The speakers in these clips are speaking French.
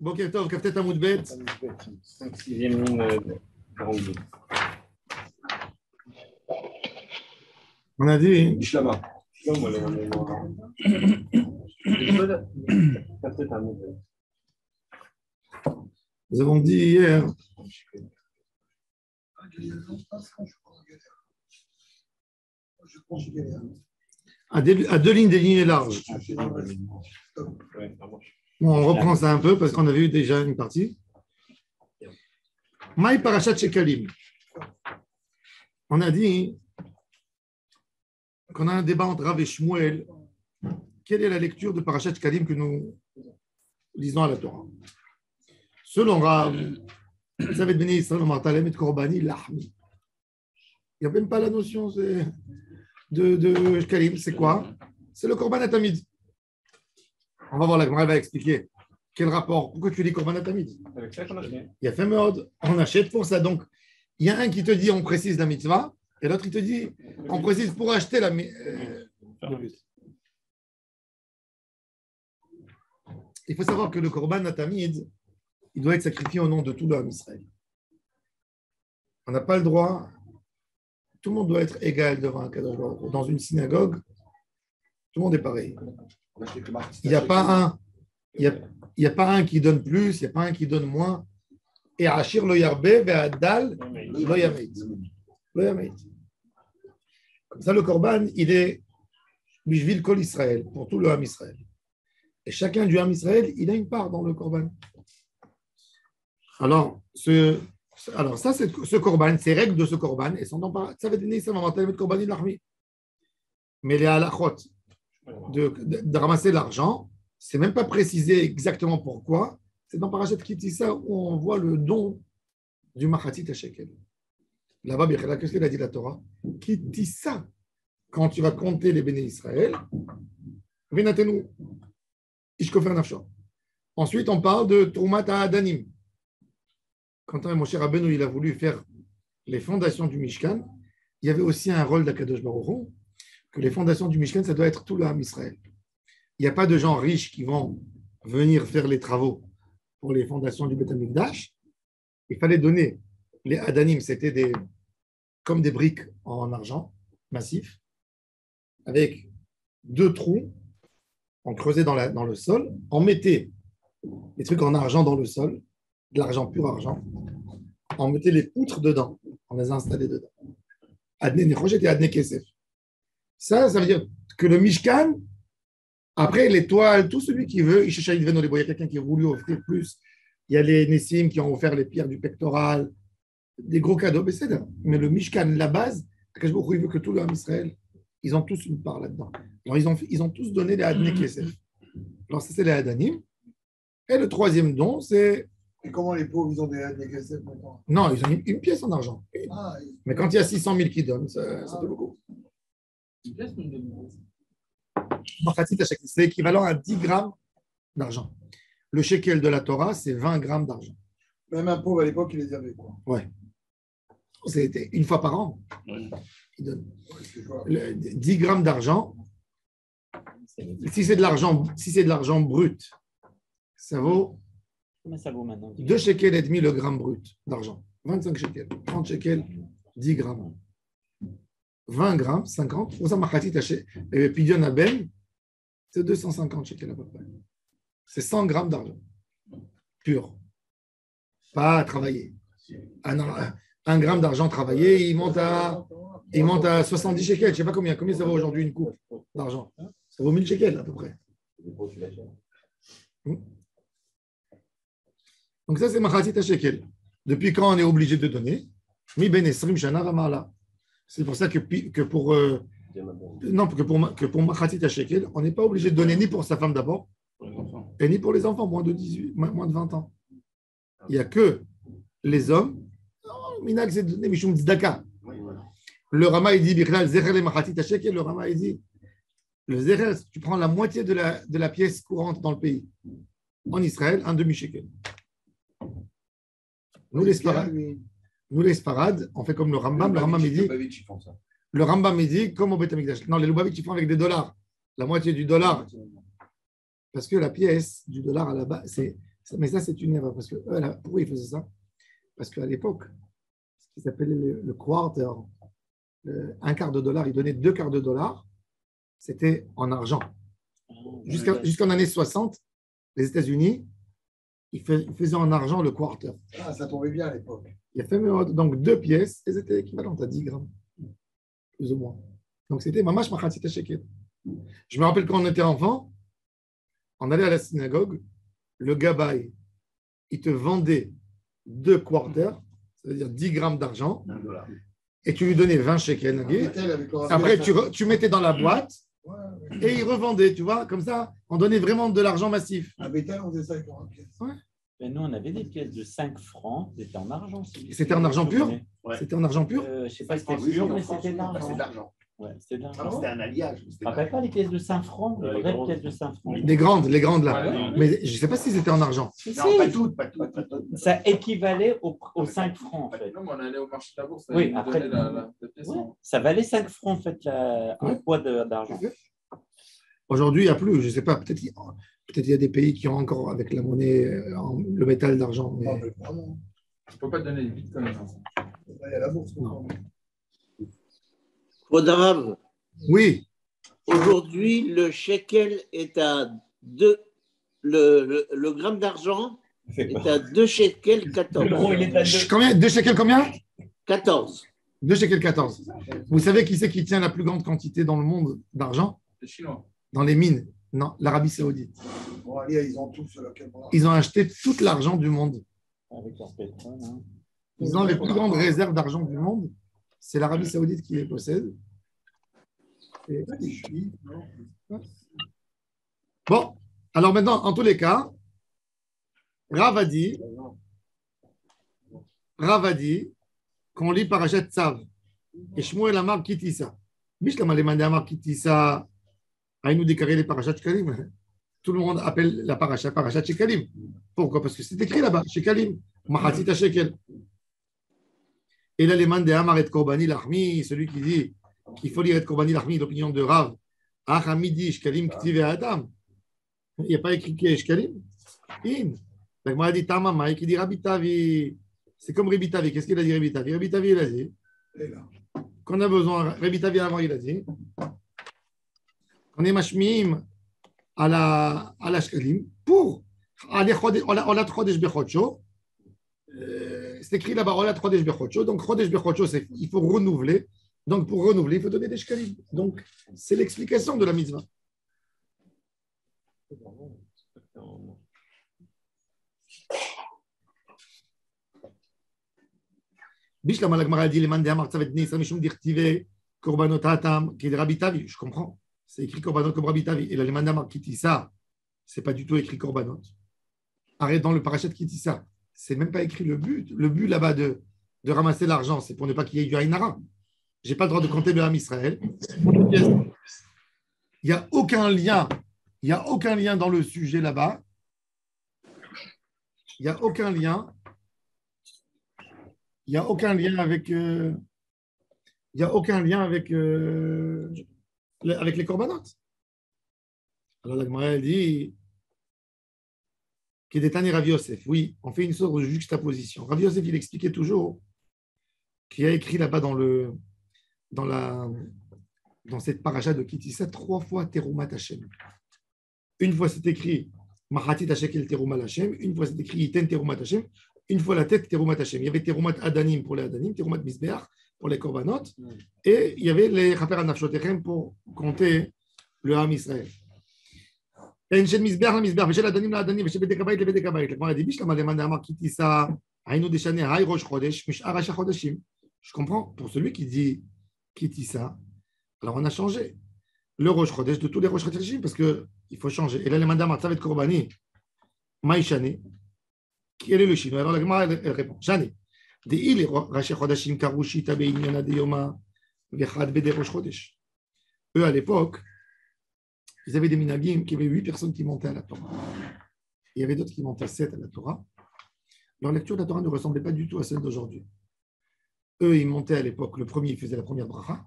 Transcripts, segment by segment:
Boker Tov, Kaftet Amoud Bet. 5e ligne 42. On a dit. Bishlama. Nous avons dit hier. À deux lignes des lignes larges. Bon, on reprend ça un peu parce qu'on a vu déjà une partie. Maï Parashat Shekalim. On a dit qu'on a un débat entre Rav et Shmuel. Quelle est la lecture de Parashat Shekalim que nous lisons à la Torah? Selon Rav, vous savez, Béné Israël, Martalem et Korbani, Lahmi. Il n'y a même pas la notion de Shekalim. C'est quoi? C'est le Korban Atamid. On va voir, la Gemara va expliquer quel rapport. Pourquoi tu dis Korban Atamid? Il y a fait mode. On achète pour ça. Donc, il y a un qui te dit on précise la mitzvah, et l'autre il te dit on précise pour acheter la Il faut savoir que le Korban Atamid, il doit être sacrifié au nom de tout l'homme Israël. On n'a pas le droit. Tout le monde doit être égal devant un Kadosh Baruch Hu. Dans une synagogue, tout le monde est pareil. Il n'y a pas un qui donne plus, il n'y a pas un qui donne moins. Et Achir lo yarbe ve'adal lo yameit. Comme ça, le Korban, il est Bishvil Kol Israël, pour tout le Ham Israël. Et chacun du Ham Israël, il a une part dans le Korban. Alors, ça, c'est ce Korban, ces règles de ce Korban, et sont dans ça veut dire ça va monter le Korban de l'armée. Mais les halachot de ramasser l'argent, c'est même pas précisé exactement pourquoi. C'est dans Parashat Kitissa où on voit le don du Machatit à Shekel. Là-bas, qu'est-ce qu'il a dit la Torah? Kitissa, quand tu vas compter les béné Israël, Venatenu, Ishkofer Nafsho. Ensuite, on parle de Trumat Adanim. Quand Moshe Rabbeinu il a voulu faire les fondations du Mishkan, il y avait aussi un rôle d'Akadosh Baruch Hu, que les fondations du Mishkan, ça doit être tout le Ham Israël. Il n'y a pas de gens riches qui vont venir faire les travaux pour les fondations du Beth Amikdash. Il fallait donner les Adanim, c'était comme des briques en argent massif, avec 2 trous, on creusait dans le sol, on mettait les trucs en argent dans le sol, de l'argent, pur argent, on mettait les poutres dedans, on les installait dedans. Adne Nechoshet et Adne Kesef. Ça veut dire que le Mishkan, après l'étoile, tout celui qui veut, il y a quelqu'un qui a voulu offrir plus. Il y a les Nessim qui ont offert les pierres du pectoral, des gros cadeaux, mais le Mishkan, la base, il veut que tout le Ham Israël, ils ont tous une part là-dedans. Alors, ils ont tous donné les Adne Kesef. Alors, ça, c'est les Adanim. Et le troisième don, c'est. Et comment les pauvres, ils ont des Adne Kesef maintenant? Non, ils ont une pièce en argent. Mais quand il y a 600 000 qui donnent, ça fait beaucoup. C'est équivalent à 10 grammes d'argent. Le shekel de la Torah, c'est 20 grammes d'argent. Même un pauvre à l'époque, il les avait, quoi. Ouais. C'était une fois par an. Il donne 10 grammes d'argent. Si c'est de l'argent brut, ça vaut. Combien ça vaut maintenant? 2 shekels et demi le gramme brut d'argent. 25 shekels. 30 shekels, 10 grammes. 20 grammes, 50. Et puis Pidion Aben, c'est 250 shekels à peu près. C'est 100 grammes d'argent. Pur. Pas à travailler. Un gramme d'argent travaillé, il monte à 70 shekels. Je ne sais pas combien ça vaut aujourd'hui une coupe d'argent. Ça vaut 1000 shekels à peu près. Donc ça, c'est Machatit Shekel. Depuis quand on est obligé de donner? Mi ben esrim shana ramala. C'est pour ça que pour Machatit Shekel, on n'est pas obligé de donner ni pour sa femme d'abord, et ni pour les enfants, moins de 20 ans. Il n'y a que les hommes. Minag, c'est donné Mishum Tzedaka. Le Rama, il dit, le Rama, il dit, le Zerer, tu prends la moitié de la pièce courante dans le pays. En Israël, un demi-shekel. Nous, les Sparades, on fait comme le Rambam. Le Rambam, il dit, comme au Beth Amikdash. Non, les Lubavitch, ils font avec des dollars. La moitié du dollar. Parce que la pièce du dollar, à la base, Mais ça, c'est une erreur. Parce que eux, là, pourquoi ils faisaient ça? Parce qu'à l'époque, ce qu'ils appelaient le quarter, un quart de dollar, ils donnaient deux quarts de dollar, c'était en argent. Jusqu'en années 60, les États-Unis, ils faisaient en argent le quarter. Ah, ça tombait bien à l'époque. Il y a fait donc deux pièces, elles étaient équivalentes à 10 grammes, plus ou moins. Donc c'était mamash machatzit shekel. Je me rappelle quand on était enfant, on allait à la synagogue, le gabaï, il te vendait deux quarters, c'est-à-dire 10 grammes d'argent, et tu lui donnais 20 shekels. Après, tu mettais dans la boîte et il revendait, tu vois, comme ça, on donnait vraiment de l'argent massif. À Bethel, on faisait ça avec la pièce. Ouais. Mais nous, on avait des pièces de 5 francs, c'était en argent. C'était en argent pur? C'était en argent pur? Je ne sais pas si c'était pur, mais c'était de l'argent. C'est de l'argent. Ouais, c'était de l'argent. C'était un alliage. Tu ne rappelles pas les pièces de 5 francs? Les vraies pièces de 5 francs. Les grandes là. Ouais. Mais je ne sais pas si c'était en argent. Non, pas toutes, pas toutes. Ça équivalait aux 5 francs, en fait. Non, mais on allait au marché de la bourse. Oui, ils nous après. donnaient la pièce. Ouais, ça valait 5 francs, en fait, un poids d'argent. Aujourd'hui, il n'y a plus. Je ne sais pas. Peut-être qu'il y a des pays qui ont encore avec la monnaie, le métal d'argent. Ah, Mais... mais vraiment. Je ne peux pas te donner les bitcoins. Là, il y a la bourse. Non. Kodarav, Oui. aujourd'hui, le shekel est à 2, le gramme d'argent est à 2 shekels 14. L'euro, il est à 2. Combien? 2 shekels combien? 14. 2 shekels 14. Vous savez qui c'est qui tient la plus grande quantité dans le monde d'argent? Les Chinois. Dans les mines? Non, l'Arabie Saoudite. Bon, allez, ils ont tous leur caméra. Ils ont acheté tout l'argent du monde. Avec leur pétrole. Hein. Ils ont les plus grandes réserves d'argent du monde. C'est l'Arabie Saoudite qui les possède. Et... Les Juifs, non? Bon, alors maintenant, en tous les cas, Rav a dit qu'on lit Parashat Tzav. Et Shmuel Amar Kitissa. Bishlama les mandé Amar Kitissa. Aïnou déclaré les Parashat Shekalim. Tout le monde appelle la Parashat Shekalim. Pourquoi? Parce que c'est écrit là-bas, Shekalim. Machatzit Shekel. Et là, les mandé Amar et Korbani Lachmi, celui qui dit qu'il faut lire et Korbani Lachmi, l'opinion de Rav. Ah, Hamidi Shekalim Ktive Adam. Il n'y a pas écrit qui est Shekalim. In. Donc, moi, dit Tamama, qui dit Rabbi Tavi. C'est comme Rabbi Tavi. Qu'est-ce qu'il a dit, Rabbi Tavi? Rabbi Tavi, il a dit qu'on a besoin. Rabbi Tavi, avant, il a dit qu'on est mashmiim à la Shkalim pour Olat Chodesh Bechocho. C'est écrit là-bas Olat Chodesh Bechocho. Donc, Chodesh Bechocho, il faut renouveler. Donc, pour renouveler, il faut donner des Shkalim. Donc, c'est l'explication de la mitzvah. Bishlam al-Agmara dit les mandé amar tzavet bnei Israël mishum dirtive korbanot hatam qui est Rabbi Tavi. Je comprends. C'est écrit korbanot comme Rabbi Tavi. Et là, les mandé amar kitissa, c'est pas du tout écrit korbanot. Arrête dans le parachat kitissa. C'est même pas écrit le but. Le but là-bas de ramasser l'argent, c'est pour ne pas qu'il y ait du Aïnara. J'ai pas le droit de compter le Ham Israël. Il n'y a aucun lien. Il n'y a aucun lien dans le sujet là-bas. Il n'y a aucun lien. Il n'y a aucun lien avec. Il y a aucun lien avec les corbanotes. Alors la Gemara dit qu'il est Tani Rav Yosef. Oui, on fait une sorte de juxtaposition. Rav Yosef, il expliquait toujours qu'il a écrit là-bas dans cette paracha de Kitissa 3 fois Terumat Hashem. Une fois c'est écrit Machatit Hashekel Terumat Hashem, une fois c'est écrit Iten Terumat Hashem, une fois la tête Terumat Hashem. Il y avait Terumat Adanim pour les Adanim, Terumat Misbeach pour les Korbanot, et il y avait les Chaper Anafshotechem pour compter le Ham Israël. Et chez Misbeach la Misbeach, chez l'Adanim la Adanim, chez Bedekabayit le Bedekabayit. La dit Bishlama demande à Kitissa, Aïnou Deshane, Hay Rosh Chodesh, Mishar Rasha Chodeshim. Je comprends, pour celui qui dit Kitissa, alors on a changé le Rosh Chodesh de tous les Rosh Chodeshim parce qu'il faut changer. Et là, les mandats Tzavet Korbani, Maïchane, quel est le chinois? Alors la Gemara, elle répond Shane. De'il Rashi Chodeshim Karushi Tabeinyana Deyoma Vechad Bede Rosh Chodesh. Eux, à l'époque, ils avaient des minagim qui avaient 8 personnes qui montaient à la Torah. Il y avait d'autres qui montaient 7 à la Torah. Leur lecture de la Torah ne ressemblait pas du tout à celle d'aujourd'hui. Eux, ils montaient à l'époque, le premier, il faisait la première bracha.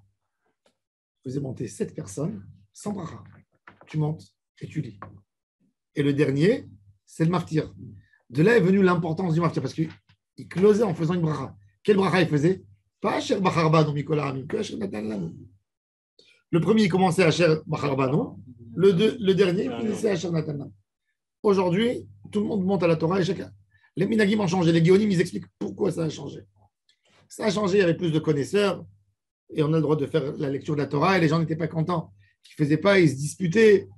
Il faisait monter 7 personnes sans bracha. Tu montes et tu lis. Et le dernier, c'est le martyr. De là est venue l'importance du maftir, parce qu'il closait en faisant une bracha. Quelle bracha il faisait? Pas Asher Bacharbano, Mikola Amim, que Asher Natan Lanu. Le premier, il commençait Asher Bacharbano. Le dernier, il finissait Asher Natan Lanu. Aujourd'hui, tout le monde monte à la Torah et chacun. Les minagim ont changé. Les guéonim, ils expliquent pourquoi ça a changé. Ça a changé, il y avait plus de connaisseurs et on a le droit de faire la lecture de la Torah et les gens n'étaient pas contents. Ils ne faisaient pas, ils se disputaient.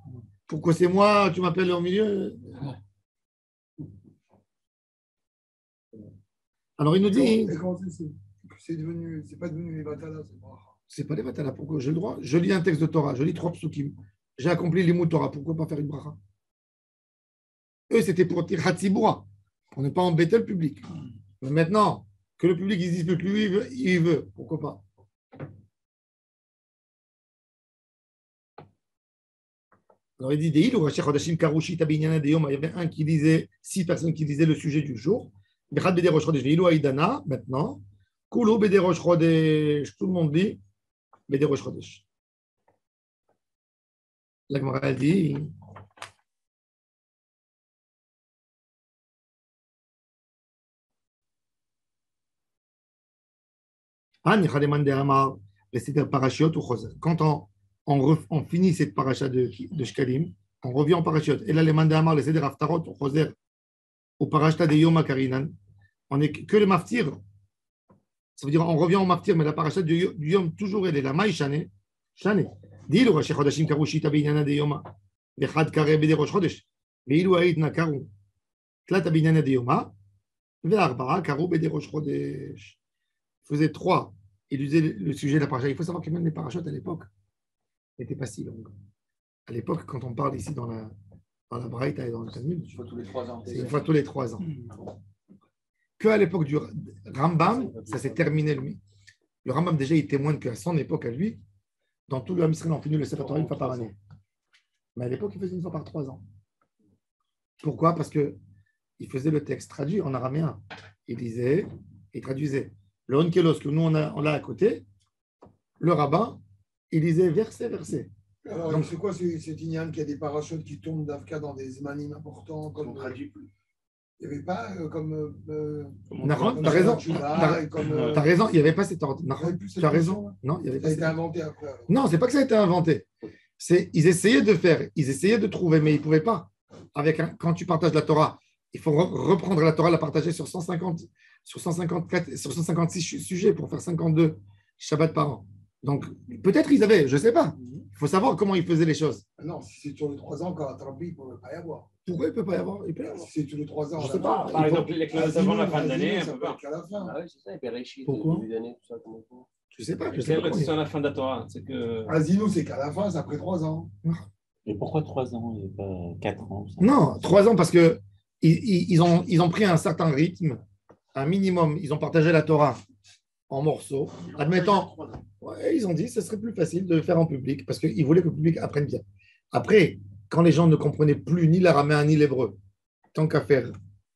Pourquoi c'est moi, tu m'appelles au milieu? Alors il nous dit. Et comment c'est pas devenu les batalas, c'est bracha. C'est pas les batalas. Pourquoi? J'ai le droit. Je lis un texte de Torah, je lis 3 psukim. J'ai accompli les mots de Torah. Pourquoi pas faire une bracha? Eux, c'était pour dire Hatziboura, pour ne pas embêter le public. Mais maintenant, que le public il se dispute, lui, il veut. Pourquoi pas? Alors il dit il y avait un qui disait, 6 personnes qui disaient le sujet du jour. Maintenant, tout le monde dit Beder Rosh Chodesh. La Gemara elle dit quand on finit cette paracha de Shkalim, on revient en parachute. Et là, les mandamar, les seder haftarot, on choser au parachta de Yom HaKarinan. On n'est que le maftir. Ça veut dire on revient au maftir, mais la paracha du Yom, toujours, elle est la maï shane. Shane. Dis le Rosh Chodashim Karushita Binyana de Yoma. Vechad Kare Bede Rosh Chodesh. Veilu Aïdna Karu. Tlata Binyana de Yoma. Ve'arbara Karu Bede Rosh Chodesh. Il faisait 3. Il usait le sujet de la paracha. Il faut savoir que même les parachutes à l'époque n'étaient pas si longues. À l'époque, quand on parle ici dans la Braïta et dans le Talmud, Une fois tous les 3 ans. c'est une fois tous les 3 ans. Qu'à l'époque du Rambam, ça s'est terminé lui. Le Rambam, déjà, il témoigne qu'à son époque, à lui, dans tout le Ham Israël, on finit le Sefer Torah une fois par année. Mais à l'époque, il faisait une fois par 3 ans. Pourquoi? Parce qu'il faisait le texte traduit en araméen. Il lisait, il traduisait. Le Onkelos, que nous, on l'a à côté, le rabbin, il lisait verset, verset. Alors, Donc, c'est quoi cet ignan qui a des parachutes qui tombent d'Afka dans des zmanim importants comme On traduit plus. Il n'y avait pas comme. Nahon, t'as raison. T'as raison, il n'y avait pas cet ordre. Nahon, tu as raison. Non, il y avait Ça a pas été inventé après. alors. Non, c'est pas que ça a été inventé. Ils essayaient de faire, ils essayaient de trouver, mais ils ne pouvaient pas. Quand tu partages la Torah, il faut reprendre la Torah, la partager sur 154, sur 156 sujets pour faire 52 Shabbat par an. Donc, peut-être ils avaient, je ne sais pas. Il faut savoir comment ils faisaient les choses. Ah non, si c'est sur les 3 ans, quand à Trampi, il ne pourrait pas y avoir. Pourquoi il ne peut pas y avoir? Il peut y avoir. Si c'est tous les 3 ans, Je sais pas. Par exemple, les classes avant la fin de l'année, ça on peut peut pas. être qu'à la fin. Ah oui, c'est ça, et Bereshit, Pourquoi début d'année, tout ça, comment on fait. Je ne sais pas. Je sais C'est pas vrai que comment c'est à la fin de la Torah. C'est que... Asino, c'est qu'à la fin, c'est après 3 ans. Et pourquoi 3 ans et pas 4 ans? Non, 3 ans parce que ils ont pris un certain rythme, un minimum. Ils ont partagé la Torah en morceaux. Admettons, ouais, ils ont dit que ce serait plus facile de le faire en public parce qu'ils voulaient que le public apprenne bien. Après, quand les gens ne comprenaient plus ni l'araméen ni l'hébreu, tant qu'à faire,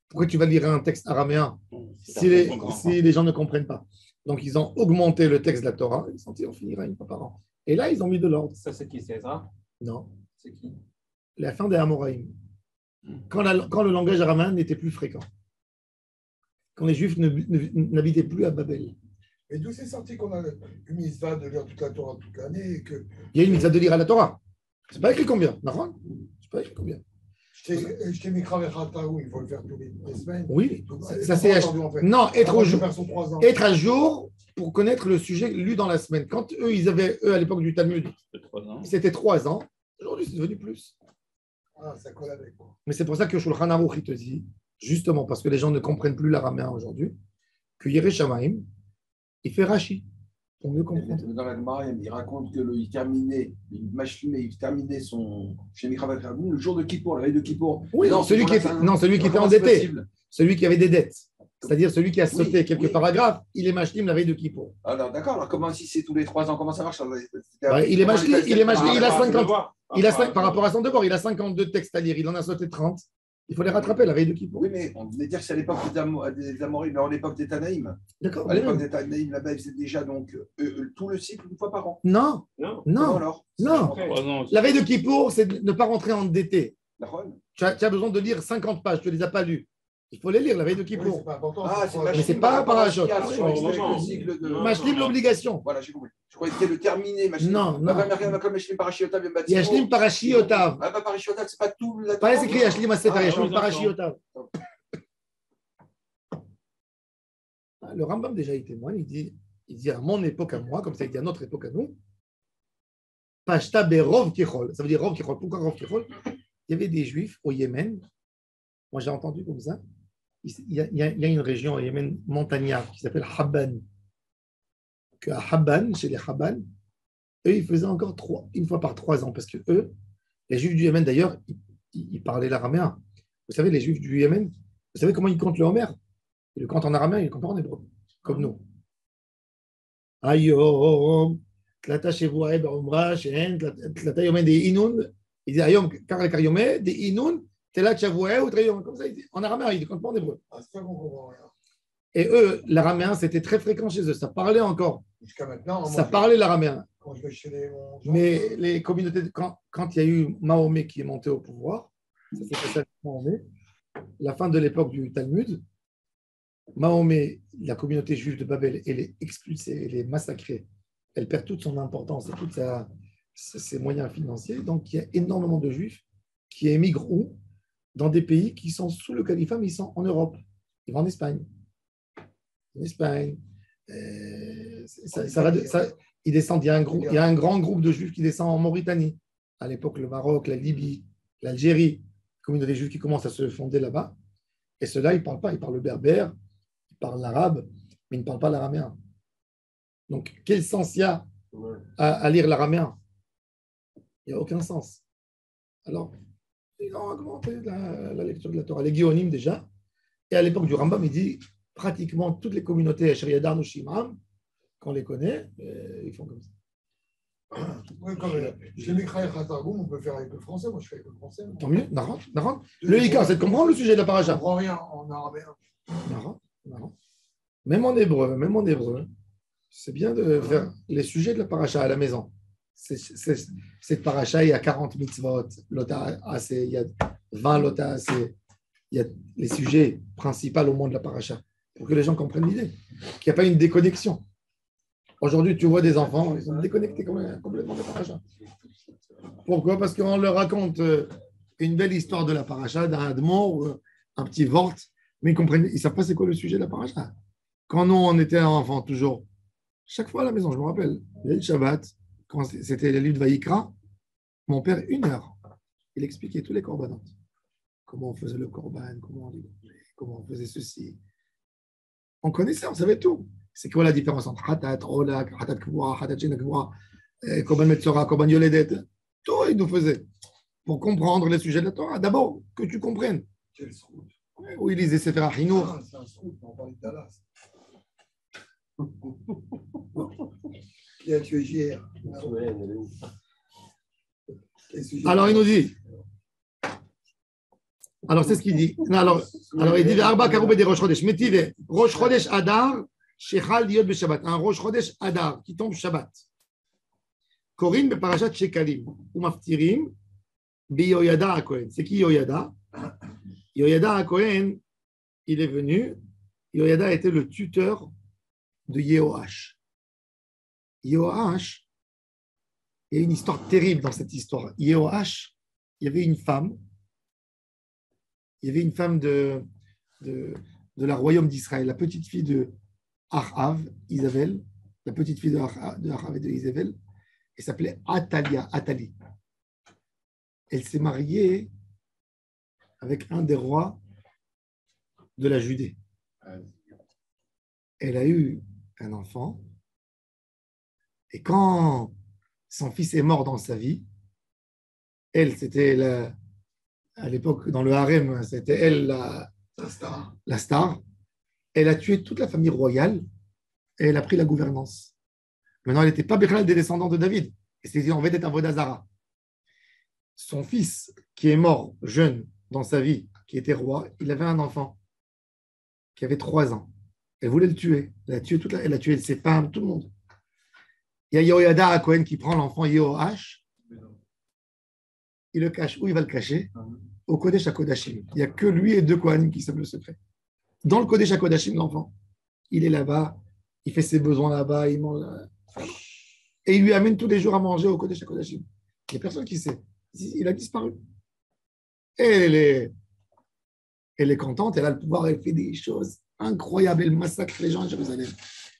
pourquoi tu vas lire un texte araméen si les gens ne comprennent pas? Donc, ils ont augmenté le texte de la Torah. Ils ont dit on finira une fois par an. Et là, ils ont mis de l'ordre. Ça, c'est qui? C'est Ezra? Non, C'est qui? la fin des Amoraïm. Quand le langage araméen n'était plus fréquent. Quand les Juifs n'habitaient plus à Babel. Mais d'où c'est sorti qu'on a une mitzvah de lire toute la Torah toute l'année et que. Il y a une mitzvah de lire à la Torah. C'est pas écrit combien, d'accord? C'est pas écrit combien. Je t'ai mis Kravechataou, il faut le faire tous les semaines. Oui, Donc, ça c'est. entendu, en fait. Non, être Avant au de jour. faire son 3 ans. Être à jour pour connaître le sujet lu dans la semaine. Quand ils avaient, à l'époque du Talmud, De 3 ans. c'était 3 ans. Aujourd'hui, c'est devenu plus. Ah, ça colle avec. Quoi. Mais c'est pour ça que Shulchan Aruch, il te dit, justement parce que les gens ne comprennent plus l'araméen aujourd'hui, que Yereh Shamaim, il fait Rashi pour mieux comprendre. Dans la Gemara, il raconte qu'il terminait son chez Mikra Rabin le jour de Kippour, la veille de Kippour. Oui, Non, celui qui était comment endetté, c'est possible? celui qui avait des dettes. C'est-à-dire celui qui a sauté Oui, quelques oui. paragraphes, il est mashlim la veille de Kippour. Alors, d'accord, alors comment si c'est tous les 3 ans, comment ça marche? Il est mashlim, il a 50. Il a Ah, 5, par rapport à son devoir, il a 52 textes à lire, il en a sauté 30. Il faut les rattraper la veille de Kippour. Oui, mais on venait dire que c'est à l'époque des Amorim, mais à l'époque des Tanaïm. D'accord. À l'époque des Tanaïm, là-bas, ils faisaient déjà donc, tout le cycle une fois par an. Non, Non. Comment non, alors? non. 3 ans. La veille de Kippour, c'est de ne pas rentrer endetté. D'accord. Tu as besoin de lire 50 pages, tu ne les as pas lues. Il faut les lire la veille de Oui, Kippour. c'est pas important. Ah, c'est Mais c'est pas un parachute. le cycle de. Mashlim l'obligation. Voilà, j'ai compris. Je croyais que c'était le terminé. Non, non. Comme Mashlim Parashiotav et Batsimo. Yashlim Parashiotav. Ah, pas Parashiotav, c'est pas tout la. Pas écrit Yashlim Asefer, Ah, Yashlim non, Parashiotav. Le Rambam, déjà, il témoigne, il dit à mon époque à moi, comme ça il dit à notre époque à nous, Pashta Berov Kichol. Ça veut dire Rov Kichol. Pourquoi Rov Kichol? Il y avait des Juifs au Yémen. Moi, j'ai entendu comme ça. Il y a une région au Yémen montagnarde qui s'appelle Habban. Que à Habban, chez les Habban, eux, ils faisaient encore une fois par 3 ans. Parce que eux, les Juifs du Yémen, d'ailleurs, ils parlaient l'araméen. Vous savez, les Juifs du Yémen, vous savez comment ils comptent le Homer? Ils le comptent en araméen, ils le comptent pas en hébreu, comme nous. Ayom, Tlata Shevuae Be'omra, Shen, Tlata Yomé de Inun. Il dit Ayom, Kar Yomé, de Inun, Telat Shavuae ou Trayom. Comme ça, en araméen, ils ne comptent pas en hébreu. Ah, c'est ça qu'on comprend rien. Et eux, l'araméen, c'était très fréquent chez eux. Ça parlait encore. Jusqu'à maintenant, Ça parlait l'araméen. quand je vais chez les gens, Mais les communautés, quand il y a eu Mahomet qui est monté au pouvoir, ça s'est passé avec Mahomet, la fin de l'époque du Talmud, Mahomet, la communauté juive de Babel, elle est expulsée, elle est massacrée, elle perd toute son importance et tous ses moyens financiers. Donc, il y a énormément de juifs qui émigrent où? Dans des pays qui sont sous le califat, mais ils sont en Europe. Ils vont en Espagne. En Espagne. Ils descendent. Il y a un grand groupe de juifs qui descend en Mauritanie. À l'époque, le Maroc, la Libye, l'Algérie, communauté juive qui commence à se fonder là-bas. Et ceux-là, ils ne parlent pas. Ils parlent le berbère, ils parlent l'arabe, mais ils ne parlent pas l'araméen. Donc, quel sens il y a à lire l'araméen? Il n'y a aucun sens. Alors, ils ont augmenté la lecture de la Torah. Les Guéonim déjà. Et à l'époque du Rambam, il dit pratiquement toutes les communautés Shriadar ou Shimam, qu'on les connaît, ils font comme ça. Oui, comme chez Mikra et Khatargoum, on peut faire avec le français. Moi, je fais avec le français. Tant mieux, Naran. Le Hika, c'est de comprendre le sujet de la Je paracha. ne comprends rien en araméen. Naran. Même en hébreu, c'est bien de faire les sujets de la paracha à la maison. Cette paracha, il y a 40 mitzvot, lota assez, il y a 20 lota assez. Il y a les sujets principaux au monde de la paracha, pour que les gens comprennent l'idée, qu'il n'y a pas une déconnexion. Aujourd'hui, tu vois des enfants, ils sont déconnectés complètement de la paracha. Pourquoi? Parce qu'on leur raconte une belle histoire de la paracha, d'un admon, ou un petit vort, mais ils ne savent pas c'est quoi le sujet de la paracha. Quand nous, on était enfants, toujours, chaque fois à la maison, je me rappelle, le Shabbat, quand c'était le livre de Vaïkra, mon père, 1 heure, il expliquait tous les corbanotes. Comment on faisait le korban, comment on faisait ceci. On connaissait, on savait tout. C'est quoi la différence entre Hatat, Rolak, Hatat Kvoa, Hatat Shena Kvoa, Korban Metzora, Korban Yoledet? Tout, il nous faisait. Pour comprendre les sujets de la Torah. D'abord, que tu comprennes. Quel srout. Où il lisait Sefer Achinour. C'est un srout, on parlait de Dallas. Qui a tué JR? Alors, il nous dit. Alors, c'est ce qu'il dit. Non, alors, il dit Arba Karoube des Rosh Chodesh. Metive, Rosh Chodesh Adar, Shechal Diot Beshabbat. Un Rosh Chodesh Adar qui tombe Shabbat. Corinne Beparashat Shekalim. Ou Maftirim, Yoyada à Cohen. C'est qui Yoyada? Yoyada à Cohen, il est venu. Yoyada était le tuteur de Yehoash. Yehoash, il y a une histoire terrible dans cette histoire. Yehoash, il y avait une femme. Il y avait une femme de la royaume d'Israël, la petite fille de Achav, Isabelle, la petite fille de Achav et de Isabelle, elle s'appelait Athalie. Elle s'est mariée avec un des rois de la Judée. Elle a eu un enfant, et quand son fils est mort dans sa vie, elle, c'était à l'époque, dans le harem, c'était elle la star. Elle a tué toute la famille royale et elle a pris la gouvernance. Maintenant, elle n'était pas Bechal des descendants de David. Et c'était en vedette Avodah Zara. Son fils, qui est mort jeune dans sa vie, qui était roi, il avait un enfant qui avait 3 ans. Elle voulait le tuer. Elle a tué ses femmes, tout le monde. Il y a Yoyada à Cohen qui prend l'enfant Yehoash. Il le cache. Où il va le cacher? au Kodesh HaKodashim. Il n'y a que lui et deux Kohanim qui savent le secret. Dans le Kodesh HaKodashim, l'enfant, il est là-bas, il fait ses besoins là-bas, il mange. Et il lui amène tous les jours à manger au Kodesh HaKodashim. Il n'y a personne qui sait. Il a disparu. Et elle est contente, elle a le pouvoir, elle fait des choses incroyables. Elle massacre les gens à Jérusalem.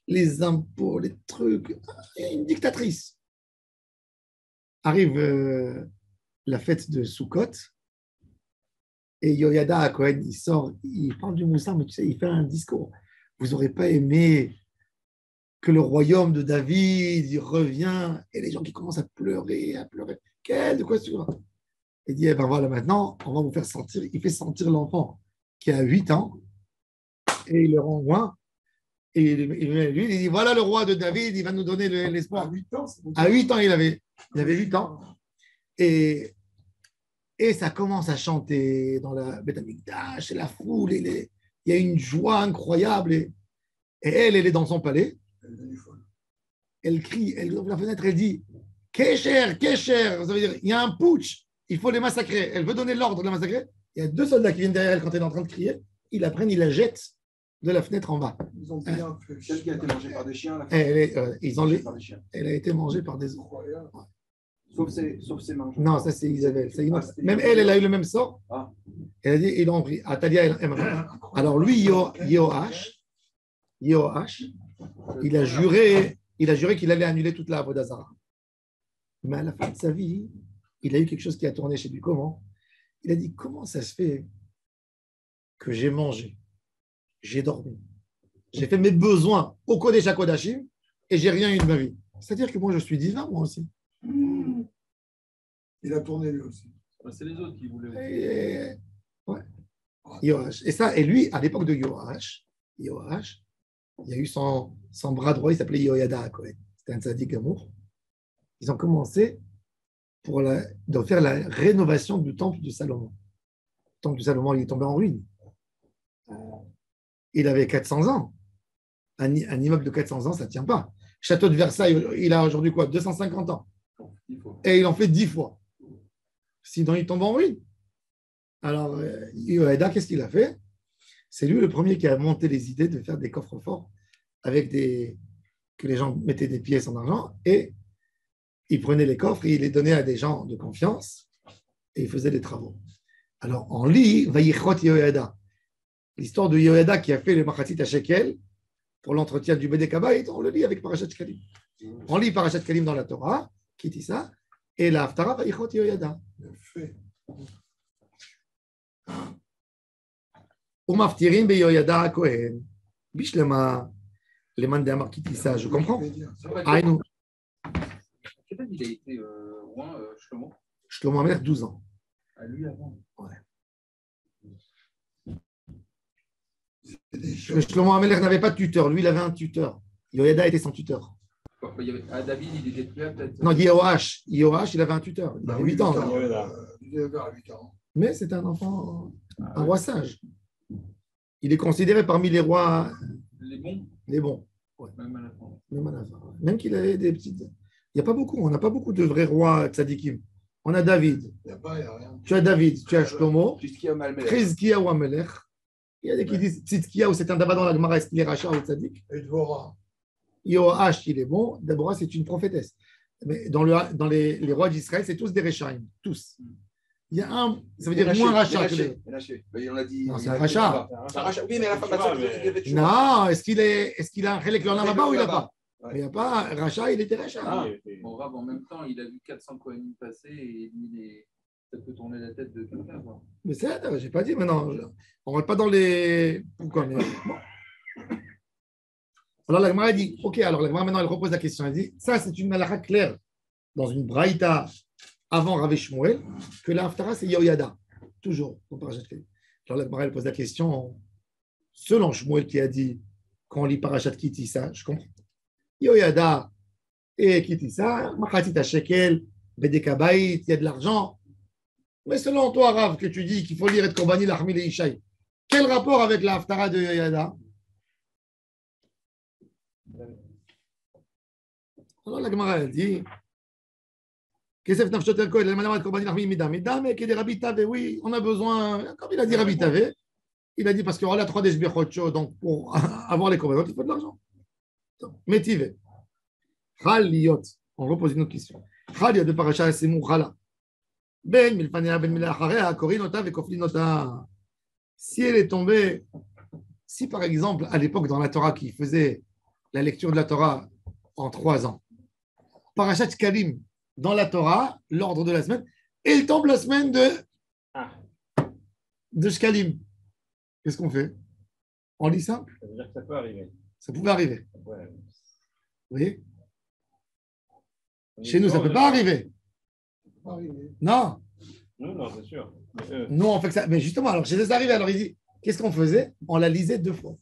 Les impôts, les trucs. Une dictatrice. Arrive la fête de Sukkot. Et Yoyada à Cohen, il sort, il parle du Moussard, mais tu sais, il fait un discours. Vous n'aurez pas aimé que le royaume de David, il revient, et les gens qui commencent à pleurer, à pleurer. De quoi tu vois? Il dit, eh ben voilà, maintenant, on va vous faire sentir. Il fait sentir l'enfant qui a 8 ans, et il le renvoie. Et lui, il dit, voilà le roi de David, il va nous donner l'espoir. À 8 ans, c'est bon. À 8 ans, il avait 8 ans. Et ça commence à chanter dans la Beth Amikdash, et la foule, il y a une joie incroyable. Et elle est dans son palais. Elle crie, elle ouvre la fenêtre, elle dit Kesher, Kesher. Ça veut dire il y a un putsch, il faut les massacrer. Elle veut donner l'ordre de les massacrer. Il y a 2 soldats qui viennent derrière elle quand elle est en train de crier. Ils la prennent, ils la jettent de la fenêtre en bas. Ils ont bien fait. Celle qui a été mangée par des chiens. Là, Elle a été mangée par des ours. Sauf ses mains. Non, ça c'est Isabelle. Même elle a eu le même sort. Ah. Elle a dit, ils l'ont pris. Atalia, alors lui, Yoash, il a juré qu'il allait annuler toute la Avodah Zarah. Mais à la fin de sa vie, il a eu quelque chose qui a tourné chez lui. Comment? Il a dit, comment ça se fait que j'ai mangé, j'ai dormi, j'ai fait mes besoins au Kodesh HaKodashim et j'ai rien eu de ma vie. C'est-à-dire que moi, je suis divin, moi aussi. Il a tourné lui aussi. C'est les autres qui voulaient. Ouais. Yoash. Et lui, à l'époque de Yoash, il y a eu son bras droit, il s'appelait Yoyada à Cohen. C'était un tzaddik amour. Ils ont commencé de faire la rénovation du temple de Salomon. Le temple de Salomon, il est tombé en ruine. Il avait 400 ans. Un immeuble de 400 ans, ça ne tient pas. Château de Versailles, il a aujourd'hui quoi? 250 ans. Et il en fait 10 fois. Sinon, il tombe en ruine. Alors, Yoyada, qu'est-ce qu'il a fait? C'est lui le premier qui a monté les idées de faire des coffres forts avec que les gens mettaient des pièces en argent et il prenait les coffres et il les donnait à des gens de confiance et il faisait des travaux. Alors, on lit Vayichot Yoyada, l'histoire de Yoyada qui a fait le Machatzit à Shekel pour l'entretien du Bedek Habayit, on le lit avec Parashat Shkalim. On lit Parashat Shkalim dans la Torah, qui dit ça, et la Haftara Vayichot Yoyada. Umaftirin be Yoyada à Cohen. Bishlema, les mandés à qui dit ça, je comprends. Aïnou. Quel âge il a été loin, Shlomo? Shlomo Amelech, 12 ans. À lui avant. Ouais. Shlomo Amelech n'avait pas de tuteur, lui il avait un tuteur. Yoyada était son tuteur. David, il était plus là peut-être. Non, Yoash, il avait un tuteur. Il avait 8 ans. Il avait 8 ans. Mais c'est un enfant, un roi sage. Il est considéré parmi les rois. Les bons. Les bons. Ouais. Même à la fin. Même à la fin. Même qu'il avait des petites. Il n'y a pas beaucoup. On n'a pas beaucoup de vrais rois tzadikim. On a David. Il n'y a pas, il n'y a rien. Tu as David, tu as Shlomo, Tzidkiyahu ou Amelech. Il y a des qui disent Tzidkiyahu, c'est un David dans la Gemara, est-ce qu'il est rachat ou tzadik? Et Dvorah. Yoash, il est bon. Déborah, c'est une prophétesse. Mais dans les rois d'Israël, c'est tous des Réchaïm. Tous. Il y a un, ça veut dire moins rachat que les. On a dit. Non, c'est un rachat. Oui, mais à la fin, Non, est-ce qu'il a un Chelek L'Olam là-bas ou il n'a pas? Il n'y a pas rachat, il était rachat. Bon, Rav, en même temps, il a vu 400 Kohanim passer et ça peut tourner la tête de quelqu'un. Mais c'est, je n'ai pas dit maintenant. On ne rentre pas dans les. Pourquoi mais... Alors la Gemara dit, ok, alors la Gemara maintenant elle repose la question, elle dit, ça c'est une malakha claire dans une braïta avant Rav Shmuel, que la Haftara c'est Yoyada, toujours. Alors la Gemara elle pose la question, selon Shmuel qui a dit, quand on lit Parashat Kitissa, je comprends. Yoyada et Kitissa, Machatit Shekel, Bedek Habayit, il y a de l'argent. Mais selon toi, Rav, que tu dis qu'il faut lire et Korbani l'Achmil et Ishaï, quel rapport avec la Haftara de Yoyada? Alors la Gemara elle dit Kesef Nafshot El Kohen, Lemanamat Korban Lahmi Midam. Midam, et qu'il est Rabbi Tave, oui, on a besoin, comme il a dit Rabbi Tave, il a dit parce qu'il y aura la 3 des Shbechot, donc pour avoir les korbanot, il faut de l'argent. Métive. Chal Liot, on repose une autre question. Chal Liot de Parasha Semou Chala. Ben Milfanea, Ben Milacharea, Korinota, Vekoflinota. Si elle est tombée, si par exemple, à l'époque dans la Torah, qui faisait la lecture de la Torah en 3 ans, Parashat Shkalim, dans la Torah, l'ordre de la semaine, et il tombe la semaine de Shkalim. Qu'est-ce qu'on fait? On lit ça? Ça veut dire que ça peut arriver. Ça pouvait arriver. Ouais. Vous voyez? Chez nous, ça ne peut pas arriver. Non. Non, c'est sûr. Nous, on fait que ça. Mais justement, alors chez eux, ça arrivait. Alors il dit, qu'est-ce qu'on faisait? On la lisait 2 fois.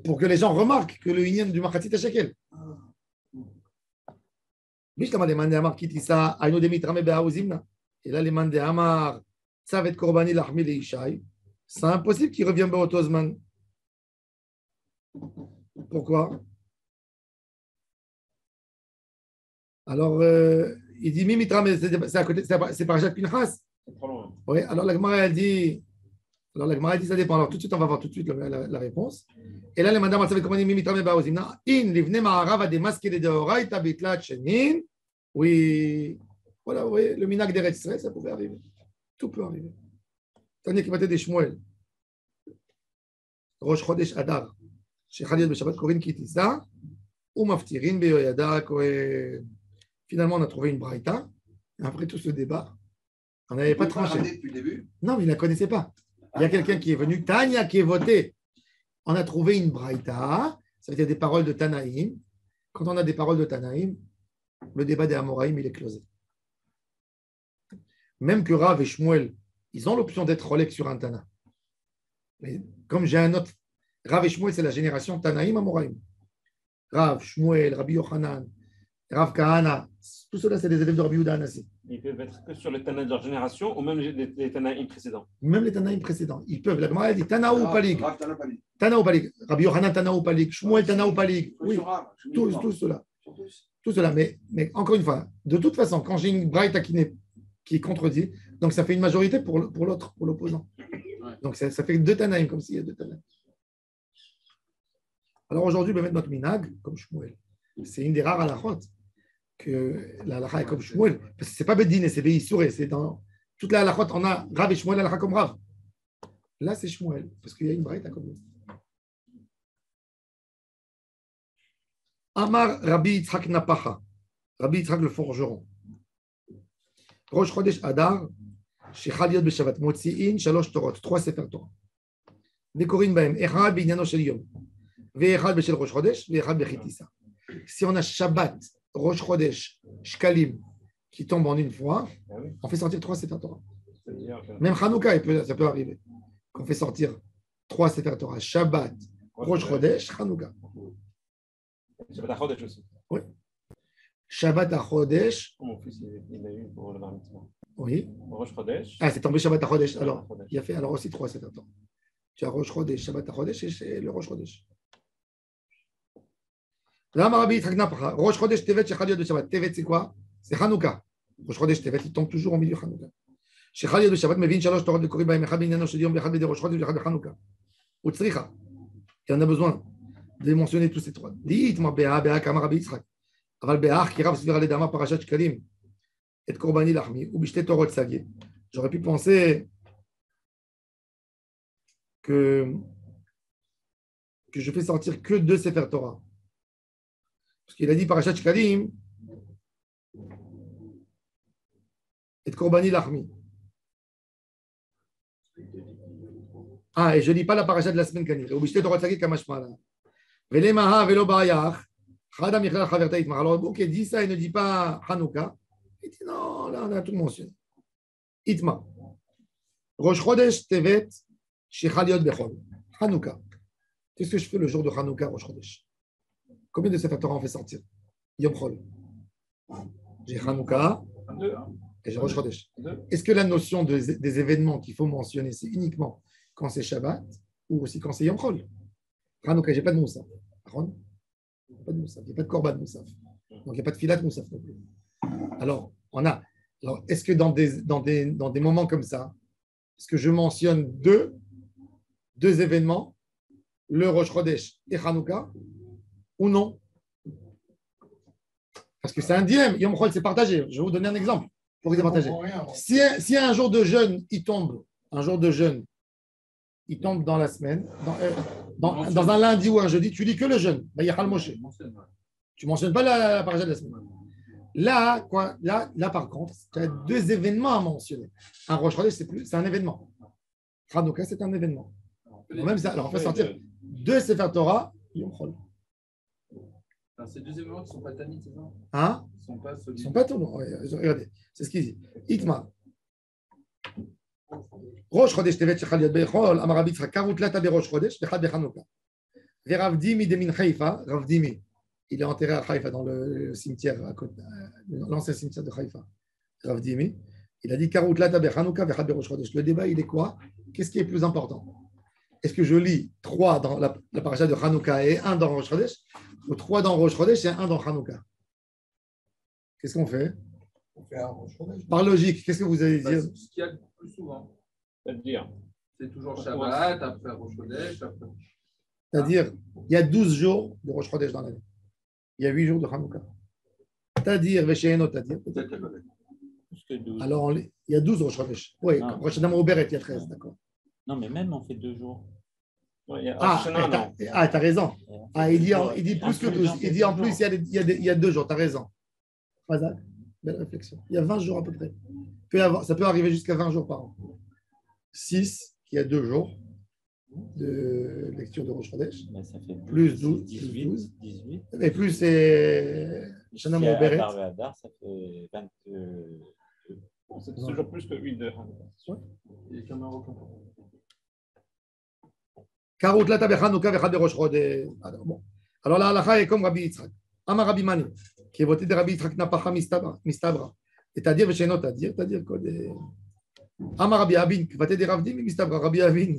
Pour que les gens remarquent que le Inyan du Machatzit à Shekel. Bishlama demande à Amar Kitissa, Aïno de Mitrame Be'aouzimna. Et là, les demande à Amar, Tzavet Korbani Lahmi le Ishaï. C'est impossible qu'il revienne Be'otozman. Pourquoi? Alors, il dit Mimitrame, c'est à côté, c'est par Jacques Pinchas. C'est trop loin. Oui, alors la Gemara, elle dit. Alors la Gemara, elle dit ça dépend. Alors tout de suite, on va voir tout de suite la réponse. Et là, les madame, on savait comment dire Mimitrame Be'aouzimna. In livne ma'arav a démasqué les deoraita bitlat shenin. Oui. Voilà, vous voyez, le minak d'Eretz Israël, ça pouvait arriver. Tout peut arriver. Tandis qu'il battait des Shmuel. Rosh Chodesh Adar. Chez Khalid Beshabbat Korin Kitissa. Ou Maftirin Beyoyada Kohen. Finalement, on a trouvé une braïta. Après tout ce débat, on n'avait pas tranché. Depuis le début. Non, mais il ne la connaissait pas. Il y a quelqu'un qui est venu, Tania, qui est voté. On a trouvé une braïta. Ça veut dire des paroles de Tanaïm. Quand on a des paroles de Tanaïm, le débat des Amoraïm, il est closé. Même que Rav et Shmuel, ils ont l'option d'être Rolek sur un Tana. Mais comme j'ai un autre, Rav et Shmuel, c'est la génération Tanaïm Amoraïm. Rav, Shmuel, Rabbi Yochanan, Rav Kahana, tout cela, c'est des élèves de Rabbi Yehuda Hanassi. Ils peuvent être que sur les Tanaïm de leur génération ou même les Tanaïm précédents. Même les Tanaïm précédents. Ils peuvent. La Gemara dit Tana ou Palig. Rav Tana Palig. Tana ou Palig. Rabbi Yochanan, Tana ou Palig. Shmuel, Tana ou Palig. Oui, tout cela. Tout cela. Mais encore une fois, de toute façon, quand j'ai une braïta qui contredit, donc ça fait une majorité pour l'autre, pour l'opposant. Donc ça fait 2 Tanaïm, comme s'il y a 2 Tanaïm. Alors aujourd'hui, je vais mettre notre minag comme Shmuel. C'est une des rares halachot que la halacha est comme Shmuel. Parce que ce n'est pas Bedine, c'est Beissouré. C'est dans toute la halachot, on a Rav et Shmuel, halacha comme Rav. Là, c'est Shmuel, parce qu'il y a une braïta comme lui. Amar Rabbi Yitzhak Napacha. Rabbi Yitzhak le forgeron. Rosh Chodesh Adar, Shechal Yod Beshavat, Motzi'in, Shalosh Torot, 3 Sefer Torah. Dekorin Baem, Echad Binyano Shel Yom, Ve'echad Beshel Rosh Chodesh, Ve'echad Bechitissa. Si on a Shabbat, Rosh Chodesh, Shkalim, qui tombe en une fois, on fait sortir 3 Sefer Torah. Même Hanouka, ça peut arriver. Qu'on fait sortir 3 Sefer Torah, Shabbat, Rosh Chodesh, Hanouka. Shabbat HaChodesh aussi. Oui. Shabbat HaChodesh. Mon fils, il a eu pour le Bar Mitzvah. Oui. Rosh Chodesh. Ah, c'est tombé Shabbat HaChodesh. Alors, il a fait alors aussi 3 Sefer Torah. Tu as Rosh Chodesh, Shabbat HaChodesh et le Rosh Chodesh. Là, Rabbi Yitzhak Napacha, Rosh Chodesh Tevet, Shechal Yod Shabbat. Tevet, c'est quoi? C'est Hanouka. Rosh Chodesh Tevet, il tombe toujours au milieu de Hanouka. Shechal Yod Shabbat, Mevin Shalosh Torah de Koriba, Echad Binyano Shel Yom, Echad Bede Rosh Chodesh, Echad Hanouka. Utzricha. Il y en a besoin de mentionner tous ces 3. Dites, ma Béa, Béa, Kama Rabbi Yitzhak. Aval Béa, qui rave Svira Ledama, Parashat Shkalim, et Korbani Lahmi, ou Bishte Torot Sagier. J'aurais pu penser que je fais sortir que 2 Sefer Torah. Parce qu'il a dit Parashat Shkalim et Korbani Lahmi. Ah, et je ne lis pas la Parashat de la semaine Kanir. Obligé de retirer Kamashmala. Vele Maha, Velo Bayach, Chada Michel Chaverta Itmar. Alors, ok, dit ça, il ne dit pas Hanouka. Il dit non, là, on a tout mentionné. Itma. Rosh Chodesh Tevet, Shechal Yod Bechol. Hanouka. Qu'est-ce que je fais le jour de Hanouka, Rosh Chodesh? Combien de Sefer Torah on fait sortir? Yom Chol. J'ai Hanouka et j'ai Rosh Chodesh. Est-ce que la notion des événements qu'il faut mentionner, c'est uniquement quand c'est Shabbat ou aussi quand c'est Yom Chol? Hanouka, j'ai pas de Moussaf. Il n'y a pas de Moussaf, il n'y a pas de Korban Moussaf. Donc il n'y a pas de Filat Moussaf non plus. Alors, On a. Alors, est-ce que dans des moments comme ça, est-ce que je mentionne deux événements, le Rosh Chodesh et Hanouka, ou non? Parce que c'est un dilemme. Yom Chol, c'est partagé. Je vais vous donner un exemple pour vous partager. Si un jour de jeûne, il tombe dans la semaine, dans un lundi ou un jeudi, tu dis que le jeûne. Yachal Moshe. Tu ne mentionnes pas la paracha de la semaine. Là, par contre, tu as deux événements à mentionner. Un Rosh Chodesh, c'est un événement. Hanouka, c'est un événement. Même ça, alors on peut sortir deux Sefer Torah, Yom Chol. Alors, ces deux événements qui ne sont pas tamis, c'est ça? Hein? Ils ne sont pas tous. Regardez, c'est ce qu'il dit. Itma. Rosh Chodesh Tevet Shechal Yad Bechol, Amar Rabbi Yitzchak, Karut Lata Berosh Chodesh, Bechad Bechanouka. Rav Dimi de Min Haïfa, Rav Dimi, il est enterré à Haïfa, dans le cimetière, l'ancien cimetière de Haïfa. Rav Dimi, il a dit Karut Lata Bechanouka, Bechad Berosh Chodesh. Le débat, il est quoi? Qu'est-ce qui est plus important? Est-ce que je lis 3 dans la paracha de Hanouka et 1 dans Rosh Chodesh, ou 3 dans Rosh Chodesh et 1 dans Hanouka? Qu'est-ce qu'on fait? On fait un Rosh Chodesh. Par logique, qu'est-ce que vous allez dire? Ce qu'il y a le plus souvent. C'est-à-dire, c'est toujours Shabbat, après Rosh Chodesh, après. C'est-à-dire, il y a 12 jours de Rosh Chodesh dans l'année. Il y a 8 jours de Hanouka. C'est-à-dire, Veshéeno, c'est-à-dire. Alors, il y a 12 Rosh Chodesh. Oui, Rosh Hashanah Oberet, il y a 13, d'accord. Non, mais même on fait 2 jours. T'as raison. Il dit plus que 12. Il dit en plus, il y a 2 jours, t'as raison. Belle réflexion. Il y a 20 jours à peu près. Ça peut arriver jusqu'à 20 jours par an. 6, il y a 2 jours de lecture de Rosh Chodesh. Ça fait plus 12. 18. Et plus c'est Shana Mouberet. Ça fait 22. c'est toujours plus que 8 de Hanouka. Et comme un repas. Karut Lata Bechanouka Vechad Berosh Chodesh. Alors la halakha est comme Rabbi Yitzchak. Amar Rabbi Mani, qui est voté de Rabbi Yitzchak Napacha Mistabra. C'est-à-dire, c'est-à-dire quoi des... Amar Rabbi Abin, qui voté des Ravdim Mistabra. Rabbi Abin,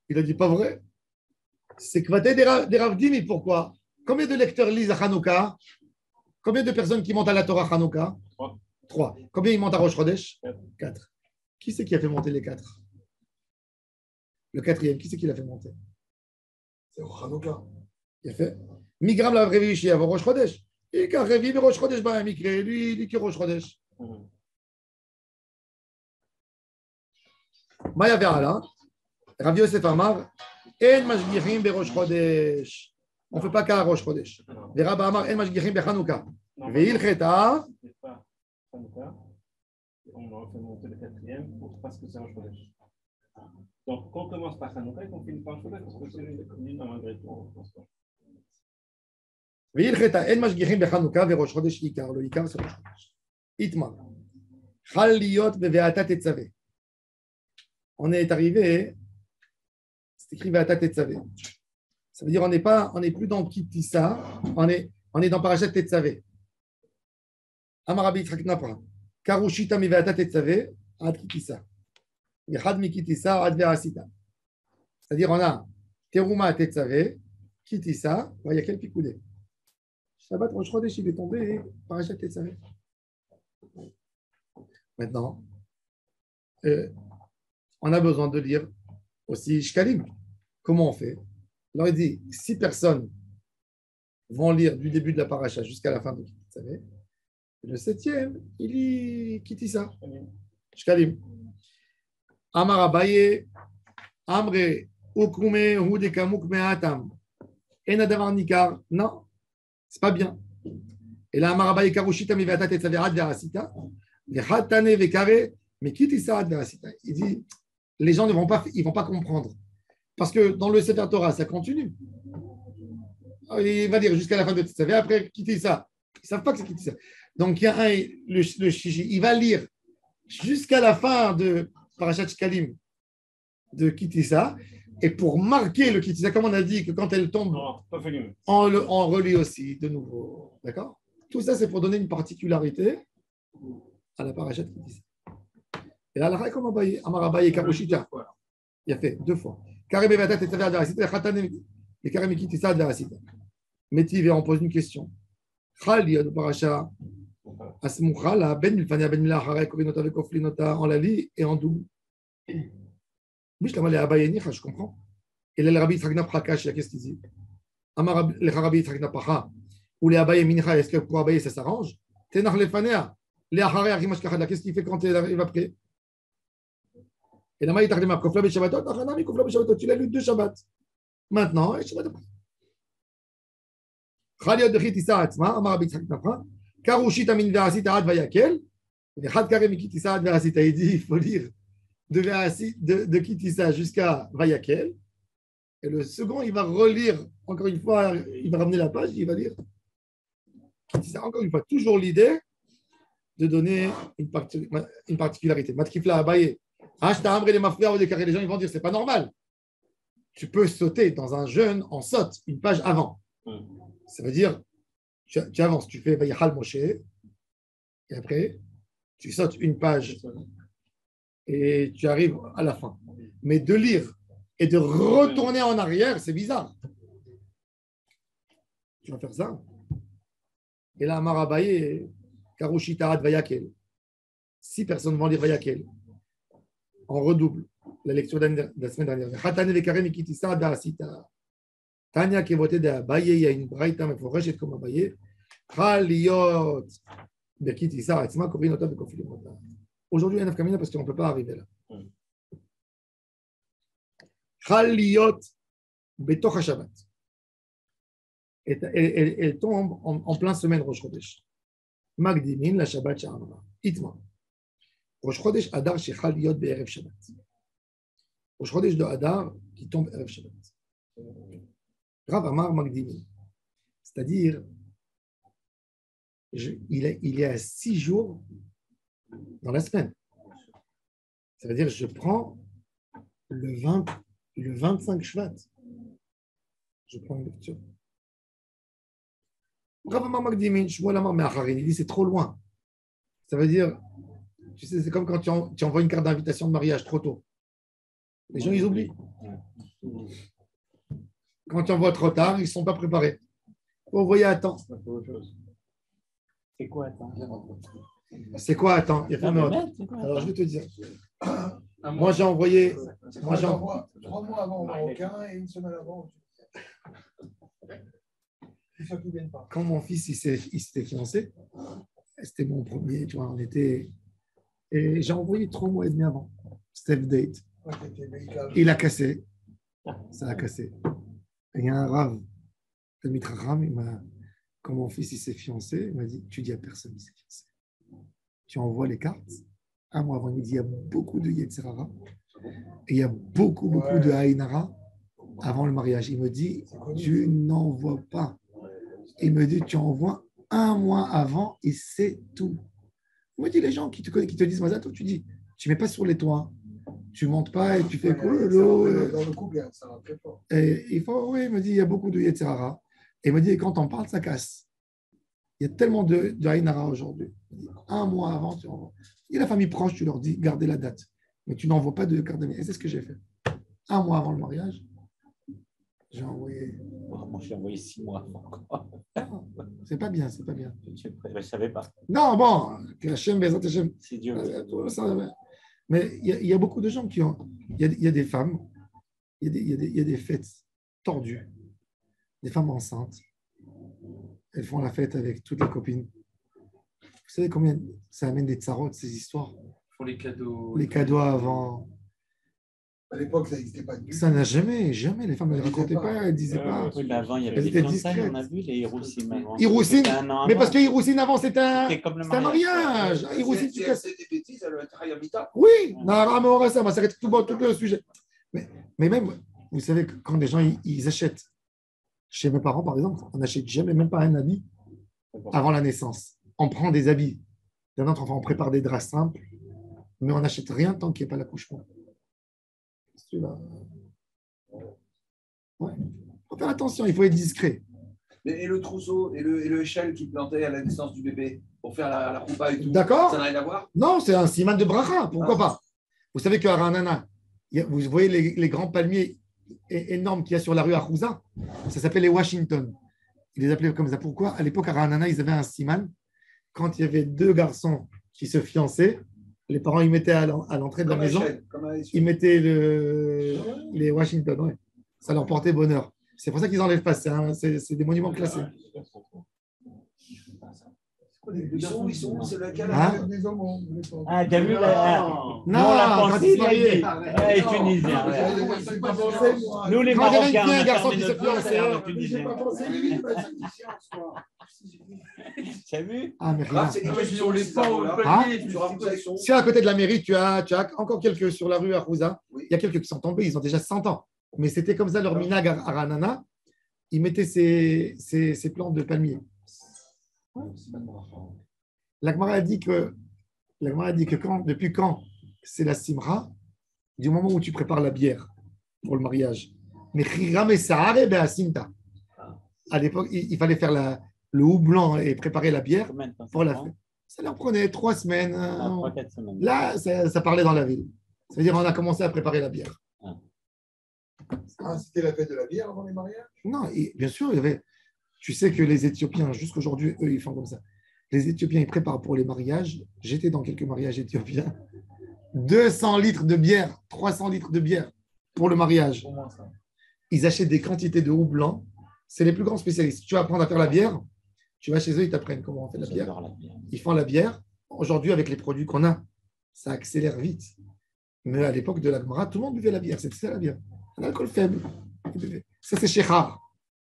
il a dit pas vrai. C'est que voté des Ravdim, mais pourquoi? Combien de lecteurs lisent à Hanouka? Combien de personnes qui montent à la Torah Hanouka? 3. Combien ils montent à Rosh Chodesh? 4. Qui c'est qui a fait monter les 4? Le 4e, qui c'est qui l'a fait monter? C'est au Hanouka. Il a fait Migram la Révi chez Rosh Chodesh. Et quand Révi, Rosh Chodesh, lui, il dit que Rosh Chodesh. Maya Verala, Rav Yosef Amar, En Mashgichim be Rosh Chodesh. On ne fait pas qu'à Rosh Chodesh. Veraba Amar, En Mashgichim be Hanouka. Veil Cheta. On va faire monter le 4e parce que c'est Rosh Chodesh. Donc, quand on commence par Hanouka et qu'on finit par Rosh Chodesh, parce que c'est une commune malgré tout. Veil Cheta, En Mashgichim be Hanouka, ve Rosh Chodesh Ikar. Le Ikar, c'est Rosh Chodesh. Itma. Chal liot beveata tetzave. On est arrivé, c'est écrit Veata Tetzavé. Ça veut dire on n'est plus dans Kitissa, on est dans Parashat Tetzavé. Amarabi Yitzchak Napra. Karushita mi Veata Tetzavé, ad Kitissa. Yechad mi Kitissa, ad Verasita. C'est-à-dire on a Teruma Tetzavé, Kitissa, il y a quel picoudé. Shabbat Rosh Chodesh, il est tombé, Parashat Tetzavé. Maintenant, on a besoin de lire aussi Shkalim. Comment on fait? Alors il dit, 6 personnes vont lire du début de la paracha jusqu'à la fin de Kitissa. Le 7e, il lit Kitissa. Shkalim. Amar Abaye, Amre, Okume, Hudekamuk, Meatam. Enadavar Nikar. Non, c'est pas bien. Et là, Amar Abaye, Karushita, Mivatat, Tetzaverat, Verasita. Vechatane, Vekare, mais Kitissa, Verasita. Il dit, les gens ne vont pas comprendre. Parce que dans le Sefer Torah, ça continue. Il va dire jusqu'à la fin de Tetzavé, après quitter ça. Ils ne savent pas que c'est quitter ça. Donc, il y a le Shishi, il va lire jusqu'à la fin de Parashat Shkalim de Kitissa. Et pour marquer le Kitissa, comme on a dit que quand elle tombe, on relit aussi de nouveau. D'accord? Tout ça, c'est pour donner une particularité à la Parashat Kitissa. Et là, la comme Amarabaye Karushita. Il a fait 2 fois. Karebe Vatat et Tzaver Darasita, Khatane et Kareme Kitissa Darasita. Métiv, on pose une question. Khal Yod Parasha Asmoucha, la ben milfania ben milachare, korinota avec koflinota en la lit et en double. Bishlama le Abaye Nicha, je comprends. Et le Rabbi Yitzhak Prakash, qu'est-ce qu'il dit? Amar le Rabbi Yitzhak Pacha, ou les Abaye Mincha, est-ce que pour Abaye ça s'arrange? Tenach le Fanea, les Achare Arimash Kachada, qu'est-ce qu'il fait quand il arrive après? Et la Maï Tarima, Kofla Beshabbatot, Achanami Kofla Beshabbatot, tu l'as lu 2 Shabbats. Maintenant, et Shabbat après. Chaliot de Chitissa Atzma, Amar Rabbi Yitzhak Pacha, Karushit Amin Ve'asita Ad Vayakel, et Chad Karem Kitissa Ad Ve'asita, il dit, il faut lire de Kitissa jusqu'à Vayakel. Et le second, il va relire, encore une fois, il va ramener la page, il va lire Kitissa. Encore une fois, toujours l'idée de donner une particularité. Matkifla Abaye. Ashta Amre les mafia ou des carrés, les gens ils vont dire c'est pas normal. Tu peux sauter dans un jeûne en saute une page avant. Ça veut dire, tu avances, tu fais Vayachal Moshe, et après, tu sautes une page et tu arrives à la fin. Mais de lire et de retourner en arrière, c'est bizarre. Tu vas faire ça. Et là, Amar Abaye, Karushita Ad Vayakel. 6 personnes vont lire Vayakel. On redouble la lecture de la semaine dernière. Chatane Vekarem Ikitissa Da'asita. Tania qui est votée d'Abaye, il y a une braïta meforeshet comme Abaye. Chaliot Bekitissa Atzma Korinota Bekofilimota. Aujourd'hui, il y a un afkamina parce qu'on ne peut pas arriver là. Chaliot Betoch HaShabbat. Elle tombe en plein semaine Rosh Chodesh. Magdimin la Shabbat Sha'amra. Itma. Rosh Chodesh Adar Shechal Yot Be'erev Shabbat. Rosh Chodesh de Adar qui tombe Erev Shabbat. Rav Amar Magdimin. C'est-à-dire, il y a 6 jours dans la semaine. Ça veut dire je prends le 25 Shvat. Je prends une lecture. Rav Amar Magdimin, Shmuel Amar Me'acharin, il dit c'est trop loin. Ça veut dire, tu sais, c'est comme quand tu envoies une carte d'invitation de mariage trop tôt. Les gens, ils oublient. Quand tu envoies trop tard, ils ne sont pas préparés. Il faut envoyer à temps. C'est quoi, attends? C'est quoi, attends? Alors, je vais te dire. Moi, j'ai envoyé. Moi, 3 mois avant au Marocain et 1 semaine avant. Quand mon fils il s'était fiancé, c'était mon premier, tu vois, on était. Et j'ai envoyé 3 mois et demi avant. Step date. Il a cassé. Ça a cassé. Et il y a un rave, le Mitracham, quand mon fils il s'est fiancé, il m'a dit tu dis à personne qu'il s'est fiancé. Tu envoies les cartes. Un mois avant, il me dit il y a beaucoup de Yetzirara et il y a beaucoup de Haïnara avant le mariage. Il me dit tu n'envoies pas. Il me dit tu envoies 1 mois avant et c'est tout. Il me dit les gens qui te connaissent, qui te disent Mazato, tu dis tu ne mets pas sur les toits. Tu ne montes pas et tu fais quoi dans le couple, ça va très fort. Et il faut, oui, il me dit, il y a beaucoup de Yetzirara. Et il me dit, quand on parle, ça casse. Il y a tellement de Haïnara aujourd'hui. 1 mois avant, tu envoies. Et la famille proche, tu leur dis, gardez la date. Mais tu n'envoies pas de carte de mariage. Et c'est ce que j'ai fait. 1 mois avant le mariage, j'ai envoyé. Moi, j'ai envoyé 6 mois avant. C'est pas bien, c'est pas bien. Je ne savais pas. Non, bon, que Hachem, Bezat Hachem. C'est Dieu. Mais il y a beaucoup de gens qui ont. Il y a des femmes, il y a des fêtes tordues, des femmes enceintes. Elles font la fête avec toutes les copines. Vous savez combien ça amène des tsarotes, ces histoires? Ils font les cadeaux. Les cadeaux avant. À l'époque, ça n'existait pas. Ça n'a jamais, les femmes ne racontaient pas, elles ne disaient pas. Oui, mais avant, il y avait Elles les étaient fiançailles, discrètes. on a vu les Hirousim avant. Hirousim, mais parce que Hirousim avant, c'était un mariage. Hirousim, tu casses. C'est des bêtises, ça doit être Hayamita. Oui, ça va s'arrêter tout le sujet. Mais même, vous savez, quand les gens ils achètent, chez mes parents par exemple, on n'achète jamais, même pas un habit avant la naissance. On prend des habits de notre enfant, on prépare des draps simples, mais on n'achète rien tant qu'il n'y a pas l'accouchement. Ouais. Il faut faire attention, il faut être discret. Et le trousseau et le échelle qui plantait à la naissance du bébé pour faire la roupa et tout. D'accord. Ça n'a rien à voir? Non, c'est un siman de bracha, pourquoi pas? Vous savez qu'à Ranana, vous voyez les grands palmiers énormes qu'il y a sur la rue Achouza, ça s'appelle les Washington. Ils les appelaient comme ça. Pourquoi? À l'époque, à Ranana, ils avaient un siman quand il y avait deux garçons qui se fiançaient, les parents ils mettaient à l'entrée de la maison, ils mettaient les Washington. Ouais. Ça leur portait bonheur. C'est pour ça qu'ils n'enlèvent pas. C'est des monuments classés. Ils sont, c'est la Hein? Ah, t'as vu Non, nous, on l'a quand pensé, ils se mariaient. les Tunisiens. Nous, les Quand Marocains, il y avait on un a garçon fermé qui se notre bouche, fiançait, alors, les Tunisiens. T'as vu? Ah, mais rien. Sur les pas au Hein? panier, Si à côté de la mairie, tu as encore quelques sur la rue à Rouza, Oui. il y a quelques qui sont tombés, ils ont déjà 100 ans. Mais c'était comme ça leur minag à Ranana. Ils mettaient ces plantes de palmier. La Gemara a dit que depuis quand c'est la simra, du moment où tu prépares la bière pour le mariage. Mais à l'époque, il fallait faire le houblon et préparer la bière Combien de temps pour ça la prend? fête. Ça leur prenait 3 semaines. 3-4 semaines. Là, ça parlait dans la ville. Ça veut dire on a commencé à préparer la bière. Ah, c'était la fête de la bière avant les mariages? Non, bien sûr, il y avait. Tu sais que les Éthiopiens, jusqu'aujourd'hui, eux, ils font comme ça. Les Éthiopiens, ils préparent pour les mariages. J'étais dans quelques mariages éthiopiens. 200 litres de bière, 300 litres de bière pour le mariage. Ils achètent des quantités de houblon. C'est les plus grands spécialistes. Tu vas apprendre à faire la bière, tu vas chez eux, ils t'apprennent comment on fait la bière. J'adore la bière. Ils font la bière. Aujourd'hui, avec les produits qu'on a, ça accélère vite. Mais à l'époque de la Gemara, tout le monde buvait la bière. C'était ça la bière. Un alcool faible. Ça, c'est Shechar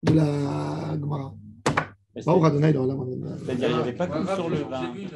de la Gemara. Mais Bah, au Radonai, là, C'est-à-dire, il n'y avait pas que sur le vin. J'ai vu